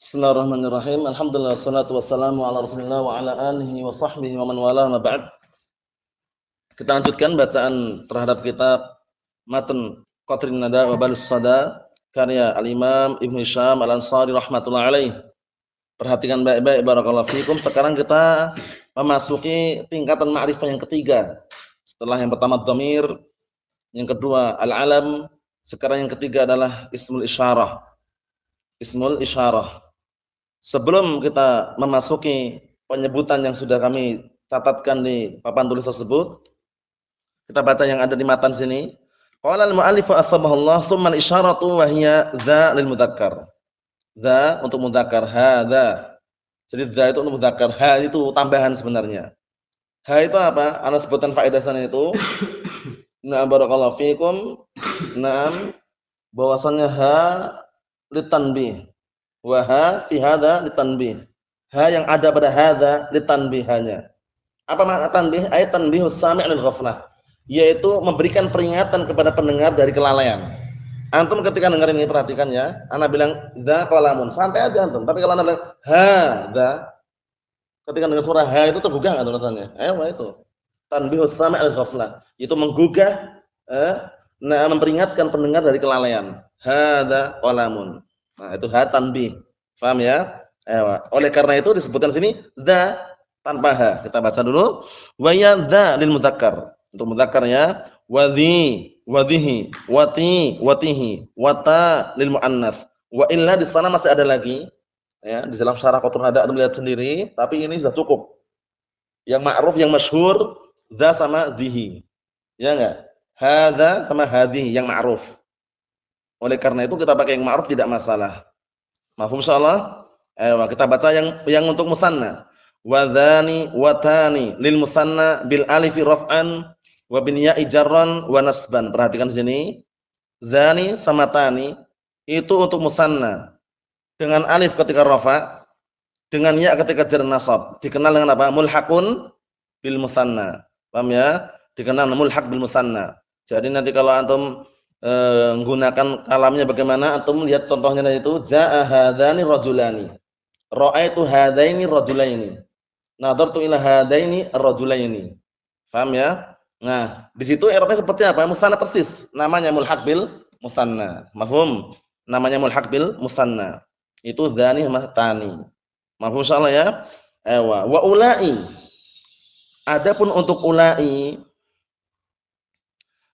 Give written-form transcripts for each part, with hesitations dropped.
Bismillahirrahmanirrahim. Alhamdulillah wassalatu wassalamu ala Rasulillah wa ala alihi wa sahbihi wa man wala ma ba'd. Kita lanjutkan bacaan terhadap kitab Matan Qatrin Nada wa Balis Sada karya Al-Imam Ibnu Hisham Al-Ansari rahimatullah alaih. Perhatikan baik-baik barakallahu fikum. Sekarang kita memasuki tingkatan ma'rifah yang ketiga. Setelah yang pertama dhamir, yang kedua al-alam, sekarang yang ketiga adalah ismul isyarah. Ismul isyarah. Sebelum kita memasuki penyebutan yang sudah kami catatkan di papan tulis tersebut, kita baca yang ada di matan sini. Qala al-mu'allif asbahullah tsumma al-isyaratu wa hiya dza lil mudzakkar. Dza untuk mudzakkar, hadza. Jadi dza itu untuk mudzakkar, ha itu tambahan sebenarnya. Ha itu apa? Ana sebutkan faedah sana itu. Na'am barakallahu fikum. Naam bahwasannya ha litanbih. Wa ha fi hadza litanbih. Ha yang ada pada hadza litanbihanya. Apa makna tanbih? Ay tanbihus sami' lil ghaflah. Yaitu memberikan peringatan kepada pendengar dari kelalaian. Antum ketika dengar ini perhatikan ya. Ana bilang dza qalamun, santai aja antum. Tapi kalau ana bilang hadza, ketika dengar suara ha itu tergugah enggak rasanya? Itu. Tanbihus sami' lil ghaflah. Itu menggugah memperingatkan pendengar dari kelalaian. Hadza qalamun. Nah, itu ha tanbih. Paham ya? Oleh karena itu disebutkan sini dza tanpa ha. Kita baca dulu. Wa ya dza lil mudzakkar. Untuk mudzakarnya wadhi, wadhihi, wati, watihi, wata lil muannats. Wa illa di sana masih ada lagi. Ya, di dalam syarah Qatrun Nada Anda lihat sendiri, tapi ini sudah cukup. Yang ma'ruf, yang masyhur dza sama dhihi. Ya enggak? Hadza sama hadhihi yang ma'ruf. Oleh karena itu kita pakai yang ma'ruf tidak masalah. Mafhum insyaallah? Kita baca yang untuk musanna. Wadhani watani lil musanna bil alifi raf'an wa bin ya'i jarran wa nasban. Perhatikan di sini. Zani sama tani itu untuk musanna. Dengan alif ketika rafa, dengan ya ketika jar nasab. Dikenal dengan apa? Mulhaqun bil musanna. Paham ya? Dikenal mulhaq bil musanna. Jadi nanti kalau antum menggunakan kalamnya bagaimana antum lihat contohnya itu jaa hadzani rajulani raaitu hadaini rajulaini nadartu ila hadaini rajulaini. Paham ya? Nah, di situ i'rabnya seperti apa? Musanna persis, namanya mulhaq bil musanna. Mafhum? Namanya mulhaq bil musanna. Itu dzani sama tani. Mafhum insyaallah ya? Wa ulai. Adapun untuk ulai,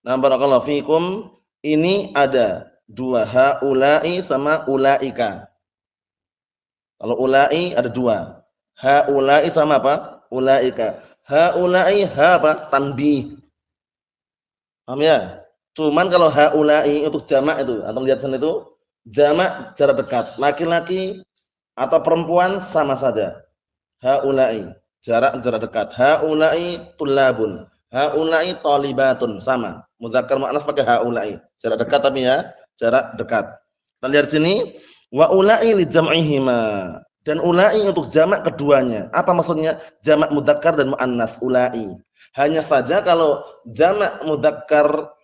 nah barakallahu fikum, ini ada dua, haula'i sama ulaika. Kalau ulai ada dua. Haula'i sama apa? Ulaika. Haula'i ha apa? Tanbih. Paham ya? Cuman kalau haula'i untuk jamak itu, atau lihat sana itu jamak jarak dekat. Laki-laki atau perempuan sama saja. Haula'i jarak dekat. Haula'i tullabun. Haula'i thalibatun sama. Mudzakkar muannats pakai haula'i. Jarak dekat tapi ya, jarak dekat. Kita lihat sini wa ula'i li jam'ihima. Dan ula'i untuk jamak keduanya. Apa maksudnya? Jamak mudzakkar dan muannats ula'i. Hanya saja kalau jamak mudzakkar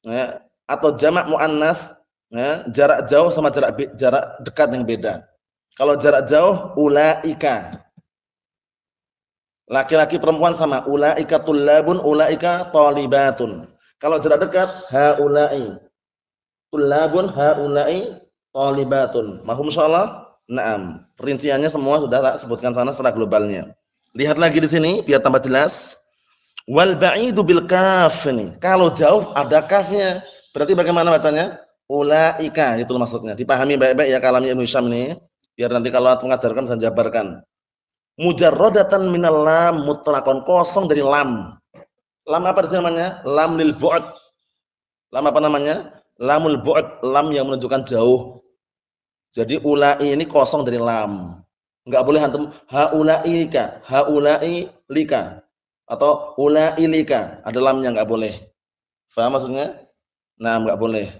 ya, atau jamak muannats ya, jarak jauh sama jarak dekat yang beda. Kalau jarak jauh ulaika. Laki-laki perempuan sama ulaika tullabun ulaika thalibatun. Kalau jarak dekat haula'i tullabun haula'i thalibatun. Mahum insyaallah? Naam. Perinciannya semua sudah tak sebutkan sana secara globalnya. Lihat lagi di sini biar tambah jelas. Wal ba'idu bil kaf ini. Kalau jauh ada kafnya. Berarti bagaimana bacanya? Ulaika itu maksudnya. Dipahami baik-baik ya kalamnya Ibnu Hisham ini. Biar nanti kalau mengajarkan bisa jabarkan. Mujarradatan minal lam mutlaqan, kosong dari lam. Lam apa di sini namanya? Lam lil bu'd. Lam apa namanya? Lamul bu'd, lam yang menunjukkan jauh. Jadi ulai ini kosong dari lam. Enggak boleh antum haulaika, haulai lika atau ulailika. Ada lamnya enggak boleh. Paham maksudnya? Nah, enggak boleh.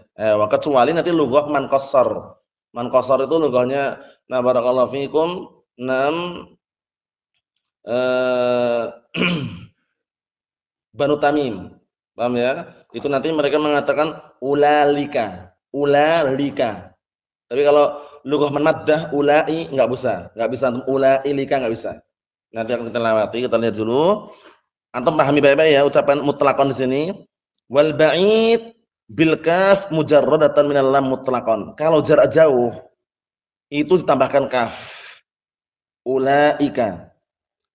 Kecuali nanti lughah man qassar. Man qassar itu lughahnya nah barakallahu fikum. Banu Tamim. Paham ya? Itu nanti mereka mengatakan ulalika, ulalika. Tapi kalau lughah man maddah ulai enggak bisa antum ulailika enggak bisa. Nanti akan kita lewati, kita lihat dulu. Antum pahami baik-baik ya ucapan mutlaqan di sini. Wal ba'id bil kaf mujarradatan minal lam mutlaqan. Kalau jarak jauh itu ditambahkan kaf. Ulaika.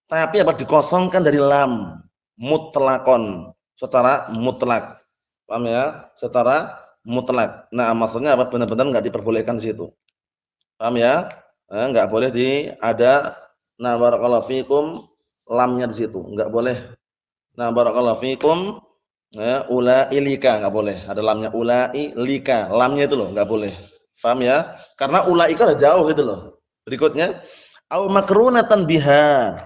Tapi apa dikosongkan dari lam mutlaqan secara mutlak. Paham ya? Secara mutlak. Nah, maksudnya apa? Benar-benar enggak diperbolehkan di situ. Paham ya? Enggak boleh ada nah barakallahu fikum lamnya di situ, enggak boleh. Nah barakallahu fikum ulailika enggak boleh. Ada lamnya ulailika, lamnya itu loh enggak boleh. Paham ya? Karena ulaika udah jauh gitu loh. Berikutnya au makrunatan biha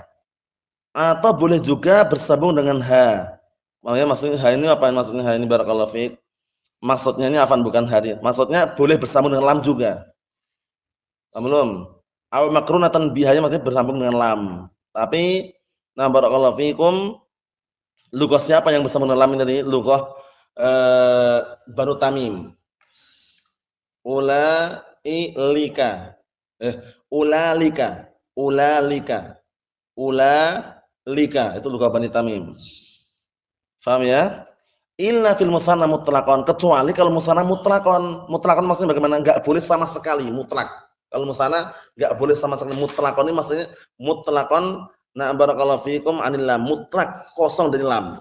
atau boleh juga bersambung dengan ha. Makanya maksudnya ha ini apa maksudnya ha ini barakallahu fik? Maksudnya ini afan bukan ha. Maksudnya boleh bersambung dengan lam juga. Paham belum? Aw makrunatan bihanya maksudnya bersambung dengan lam. Tapi nah barakallahu fikum lughah siapa yang bersambung dengan lam ini tadi? Lughah Banu Tamim. Ulailika. Ulalika. Ulalika. Ulalika itu lughah Bani Tamim. Paham ya? Illa fil musanna mutlaqan, kecuali kalau musanna mutlaqan. Mutlaqan maksudnya bagaimana? Enggak boleh sama sekali, mutlak. Kalau musanna enggak boleh sama sekali. Mutlaqan ini maksudnya mutlaqan na barakallahu fikum anil lam, mutlak kosong dari lam.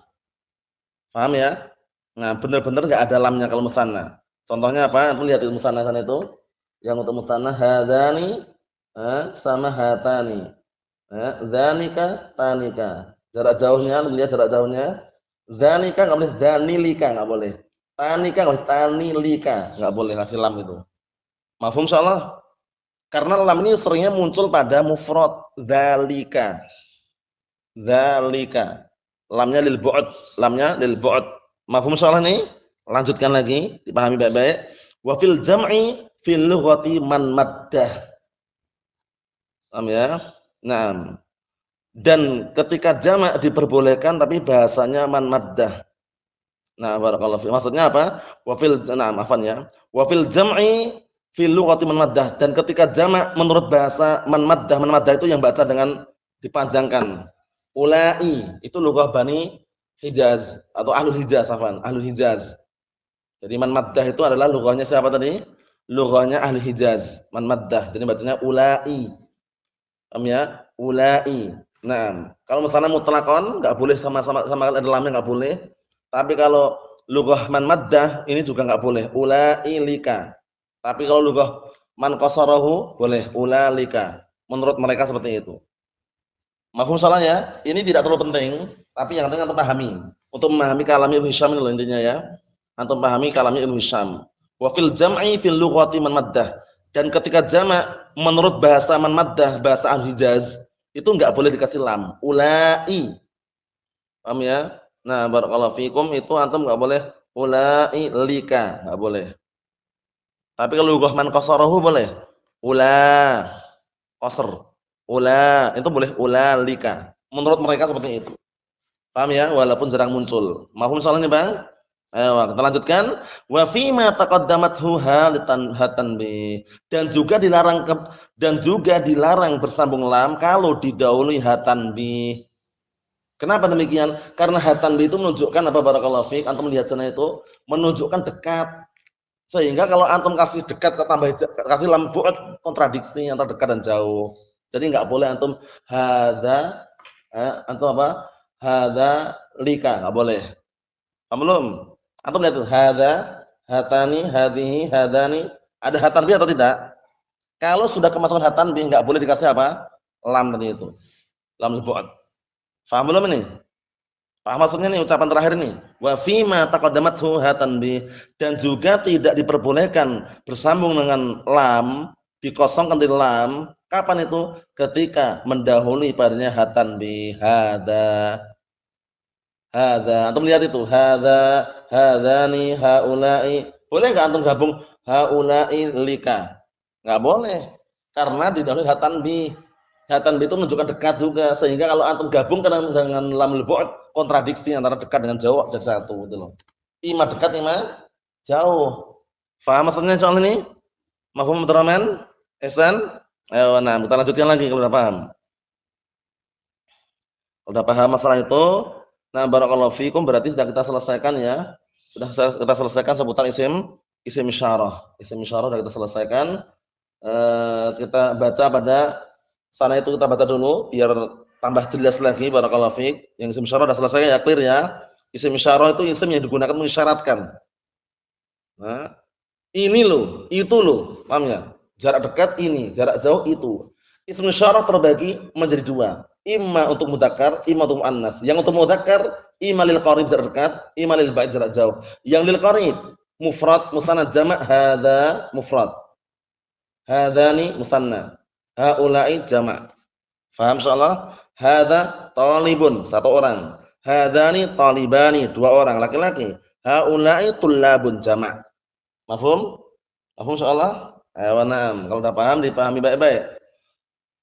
Paham ya? Nah, benar-benar enggak ada lamnya kalau musanna. Contohnya apa? Antum lihat di musanna sana itu. Yang untuk musanna hadani sama hatani. Dzanika tanika. Jarak jauhnya, antum lihat jarak jauhnya. Dzanika enggak boleh, danilika enggak boleh. Tanika enggak boleh, tanilika enggak boleh kasih lam itu. Mafhum insyaallah? Karena lam ini seringnya muncul pada mufrad dzalika. Dzalika. Lamnya lil bu'd, lamnya lil bu'd. Mafhum insyaallah nih? Lanjutkan lagi, dipahami baik-baik. Wa fil jam'i fil lughati man maddah. Paham ya? Naam. Dan ketika jamak diperbolehkan tapi bahasanya man maddah. Nah, barakallahu fi. Maksudnya apa? Wa fil na'am afan ya. Wa fil jam'i fil lughati man maddah, dan ketika jamak menurut bahasa man maddah itu yang baca dengan dipanjangkan. Ulai itu lughah Bani Hijaz atau Ahlul Hijaz afan, Ahlul Hijaz. Jadi man maddah itu adalah lughahnya siapa tadi? Lughahnya Ahlul Hijaz, man maddah. Jadi bacanya ulai. Paham ya? Ulai. Nah, kalau misalnya mutlaqan enggak boleh sama-sama ada lamnya enggak boleh. Tapi kalau lughah man maddah ini juga enggak boleh. Ulailika. Tapi kalau lughah man qasarahu boleh ulalika. Menurut mereka seperti itu. Mafhum salahnya? Ini tidak terlalu penting, tapi yang penting antum pahami. Untuk memahami kalamnya Ibnu Hisham itu intinya ya. Antum pahami kalamnya Ibnu Hisham. Wa fil jam'i fil lughati man maddah. Dan ketika jamak menurut bahasa man maddah, bahasa Al-Hijaz, itu enggak boleh dikasih lam. Ulai. Paham ya? Nah, barakallahu fikum itu antum enggak boleh ulailika, enggak boleh. Tapi kalau lughah man qasarahu boleh. Ula, qasr. Ula, itu boleh ulalika. Menurut mereka seperti itu. Paham ya? Walaupun jarang muncul. Mahfum soalnya Bang? Ayo kita lanjutkan. Wa fi ma taqaddamathu hatan bi. Dan juga dilarang bersambung lam kalau didahului hatan bi. Kenapa demikian? Karena hatan bi itu menunjukkan apa barakallahu fik? Antum lihat sana itu menunjukkan dekat. Sehingga kalau antum kasih dekat kasih lam bu'd, kontradiksi antara dekat dan jauh. Jadi enggak boleh antum hadza antum apa? Hadza lika, enggak boleh. Paham belum? Antum lihat tuh hadza, hatani, hadhihi, hadani. Ada hatan bi atau tidak? Kalau sudah kemasukan hatan bi enggak boleh dikasih apa? Lam tadi itu. Lam bu'd. Paham belum ini? Paham maksudnya nih ucapan terakhir nih. Wa fi ma taqaddamathu hatan bi, dan juga tidak diperbolehkan bersambung dengan lam, dikosongkan dari lam. Kapan itu? Ketika mendahului padanya hatan bi, hadza. Hadza. Antum lihat itu, hadza, hadzani, haula'i. Boleh enggak antum gabung haula'i lika? Enggak boleh. Karena didahului hatan bi. Hatan bi itu menunjukkan dekat juga, sehingga kalau antum gabung dengan lamul bu'd, kontradiksi antara dekat dengan jauh jadi satu gitu loh. Ima dekat, ima jauh. Paham maksudnya soal ini? Mafhum Abdurrahman? Ihsan? Ayo, nah, kita lanjutkan lagi kalau sudah paham. Kalau sudah paham masalah itu, nah barakallahu fikum berarti sudah kita selesaikan ya. Sudah kita selesaikan seputar isim isyarah. Isim isyarah sudah kita selesaikan. Kita baca pada sana itu kita baca dulu biar tambah jelas lagi barakallahu fik. Yang isim isyarah sudah selesai ya, clear ya. Isim isyarah itu isim yang digunakan mengisyaratkan. Nah, ini loh, itu loh, paham ya? Jarak dekat ini, jarak jauh itu. Ism isyarah terbagi menjadi dua. Imma untuk mudzakkar, imma untuk muannats. Yang untuk mudzakkar, imma lil qarib jarak dekat, imma lil ba'id jarak jauh. Yang lil qarib mufrad, musannad jamak, hadza mufrad. Hadzani musanna. Haula'i jamak. Faham insyaallah? Hadza talibun, satu orang. Hadzani talibani, dua orang laki-laki. Haula'i tullabun jamak. Mafhum? Mafhum insyaallah? Na'am. Kalau sudah paham dipahami baik-baik.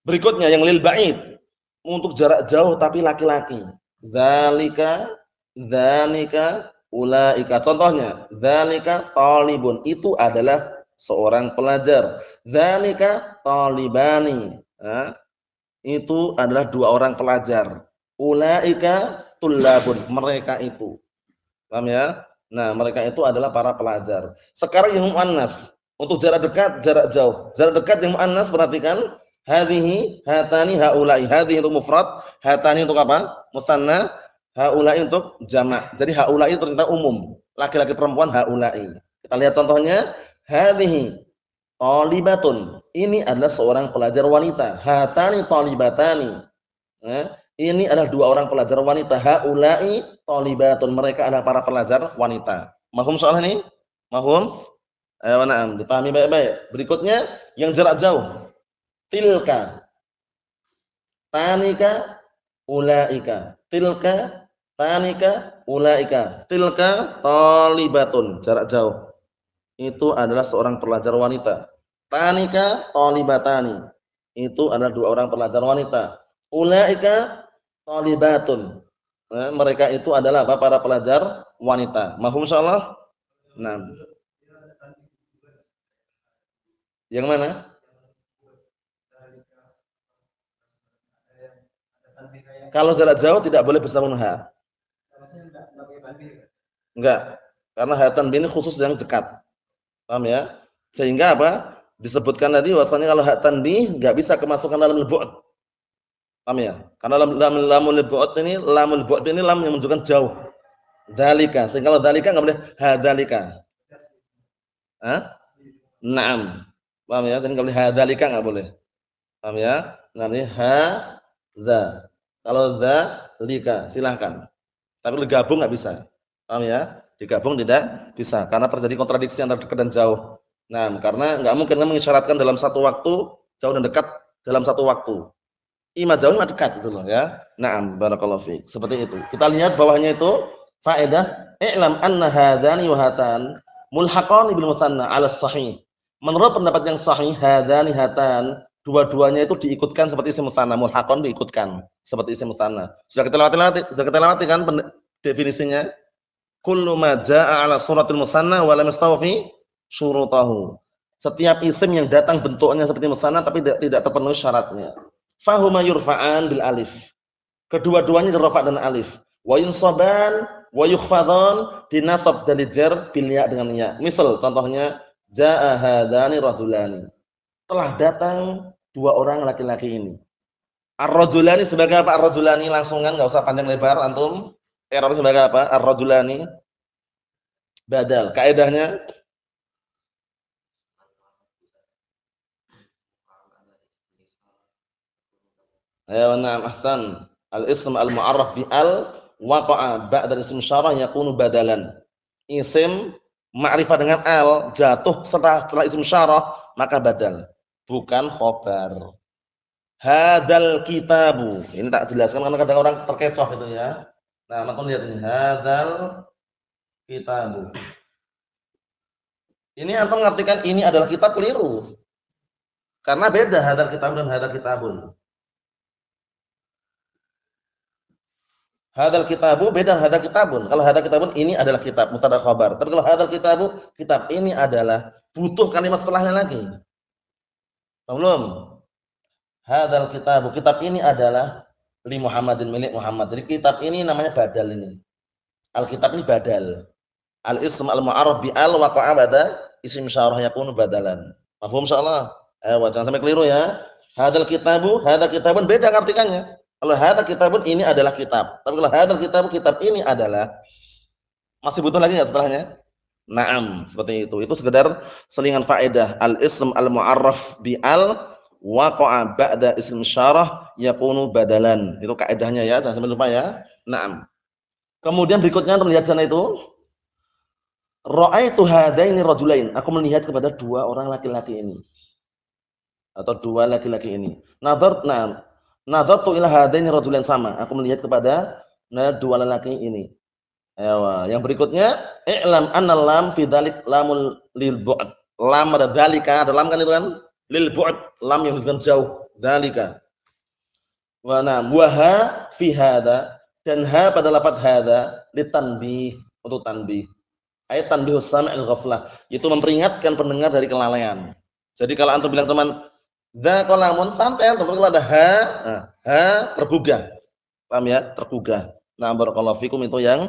Berikutnya yang lil ba'id, untuk jarak jauh tapi laki-laki. Dzalika, dzanika, ulaika. Contohnya, dzalika talibun, itu adalah seorang pelajar. Dzalika talibani. Nah, itu adalah dua orang pelajar. Ulaika tullabun, mereka itu. Paham ya? Nah, mereka itu adalah para pelajar. Sekarang yang muannas, untuk jarak dekat, jarak jauh. Jarak dekat yang muannas perhatikan, hadhihi, hatani, haula'i. Hadhihi untuk mufrad, hatani untuk apa? Musanna, haula'i untuk jamak. Jadi haula'i ternyata umum. Laki-laki perempuan haula'i. Kita lihat contohnya, hadhihi thalibatun. Ini adalah seorang pelajar wanita. Hatani thalibatani. Ini adalah dua orang pelajar wanita. Haula'i thalibatun. Mereka adalah para pelajar wanita. Mahum soal ini? Mahum? Ayo na'am, dipahami baik-baik. Berikutnya yang jarak jauh. Tilka, tanika, ulaika. Tilka, tanika, ulaika. Tilka thalibatun. Jarak jauh. Itu adalah seorang pelajar wanita. Tanika thalibatani. Itu adalah dua orang pelajar wanita. Ulaika thalibatun. Mereka itu adalah apa? Para pelajar wanita. Mahfum insyaallah? Nah. Yang mana? Kalau jarak jauh tidak boleh bersama ha. Enggak. Karena hayatan ini khusus yang dekat. Paham ya? Sehingga apa? Disebutkan tadi bahwasanya kalau hak tanbih enggak bisa kemasukan dalam al-bu'd. Paham ya? Karena lamul bu'd ini lamul bu'd ini lam yang menunjukkan jauh. Dzalika. Sehingga kalau dzalika enggak boleh hadzalika. Hah? Naam. Paham ya? Jadi enggak boleh hadzalika enggak boleh. Paham ya? Nanti hadza. Kalau dzalika silahkan. Tapi digabung enggak bisa. Paham ya? Digabung tidak bisa karena terjadi kontradiksi antara dekat dan jauh. Nah, karena enggak mungkin mengisyaratkan dalam satu waktu jauh dan dekat dalam satu waktu. Ima jauh ima dekat gitu loh ya. Naam, barakallahu fiik. Seperti itu. Kita lihat bawahnya itu faedah i'lam anna hadzani wa hatan mulhaqan bil musanna 'ala sahih. Menurut pendapat yang sahih hadzani hatan dua-duanya itu diikutkan seperti isim musanna, mulhaqan diikutkan seperti isim musanna. Sudah kita lewati kan definisinya? Kullu ma jaa'a 'ala suratil musanna wa lam yastawfi syurutahu. Setiap isim yang datang bentuknya seperti musanna tapi tidak terpenuhi syaratnya. Fahuma yurfa'an bil alif. Kedua-duanya dirfa' dengan alif. Wa yunsaban wa yukhfadhan dinasab dan dijar bil ya dengan ya. Misal contohnya jaa'a hadani rajulani. Telah datang dua orang laki-laki ini. Ar-rajulani sebagai apa? Ar-rajulani langsungan enggak usah panjang lebar antum. Error sebagai apa? Ar-rajulani badal. Kaidahnya ya na'am ahsan. Al-ism al-mu'arraf bi al waqa'a ba'da ism syarah yakunu badalan. Isim ma'rifah dengan al jatuh setelah isim syarah maka badal, bukan khobar. Hadzal kitabu. Ini tak jelaskan karena kadang orang terkecoh itu ya. Nah, maka lihat ini hadzal kitabu. Ini antum mengartikan ini adalah kitab keliru. Karena beda hadzal kitab dan hadzal kitabun. Hadzal kitabu beda hadzal kitabun. Kalau hadzal kitabun ini adalah kitab, mubtada khabar. Tapi kalau hadzal kitabu, kitab ini adalah butuh kalimat setelahnya lagi. Paham belum? Hadzal kitabu, kitab ini adalah li Muhammadin milik Muhammad. Jadi kitab ini namanya badal ini. Alkitab ini badal. Al-ism al-mu'arraf bi al waqa'a ba'da isim syarah yakunu badalan. Paham insyaallah? Jangan sampai keliru ya. Hadzal kitabu, hadzal kitabun beda artikannya. Kalau hadzal kitabun ini adalah kitab. Tapi kalau hadzal kitabu, kitab ini adalah masih butuh lagi enggak setelahnya? Naam, seperti itu. Itu sekedar selingan faedah. Al-ism al-mu'arraf bi al waqa'a ba'da ism syarah yakunu badalan. Itu kaidahnya ya, jangan sampai lupa ya. Naam. Kemudian berikutnya terlihat sana itu ra'aitu hadaini rajulain. Aku melihat kepada dua orang laki-laki ini. Atau dua laki-laki ini. Nadartu ila hadaini rajulain sama. Aku melihat kepada dua lelaki ini. Yang berikutnya i'lam anna lam fi dzalik lamul lil bu'd. Lam ada dzalika, ada lam kan itu kan? Lil bu'd, lam yang menunjukkan jauh. Dzalika. Wa ha fi hada dan ha pada lafaz hada litanbih, untuk tanbih. Ayat tanbihus sami'il ghaflah, itu memperingatkan pendengar dari kelalaian. Jadi kalau antum bilang cuman dza qalamun sampai antum kalau ada ha tergugah. Paham ya? Tergugah. Nah, barakallahu fikum itu yang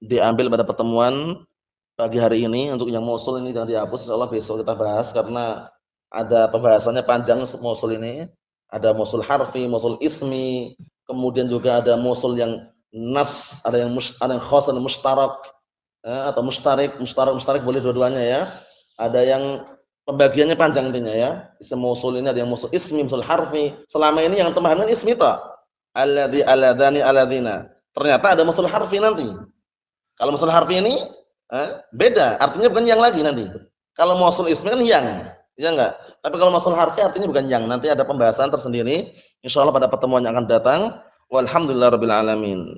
diambil pada pertemuan pagi hari ini. Untuk yang mausul ini jangan dihapus, insyaallah besok kita bahas karena ada pembahasannya panjang mausul ini. Ada mausul harfi, mausul ismi, kemudian juga ada mausul yang nas, ada yang khas dan mustarak, atau mustarik boleh dua-duanya ya. Ada yang pembagiannya panjang intinya ya. Isim mausul ini ada yang mausul ismi, mausul harfi. Selama ini yang pemahaman ismi ta. Alladzi aladani aladzina. Ternyata ada mausul harfi nanti. Kalau mausul harfi ini beda, artinya bukan yang lagi nanti. Kalau mausul ismi kan yang, ya enggak? Tapi kalau mausul harfi artinya bukan yang. Nanti ada pembahasan tersendiri insyaallah pada pertemuan yang akan datang. Walhamdulillahirabbil alamin.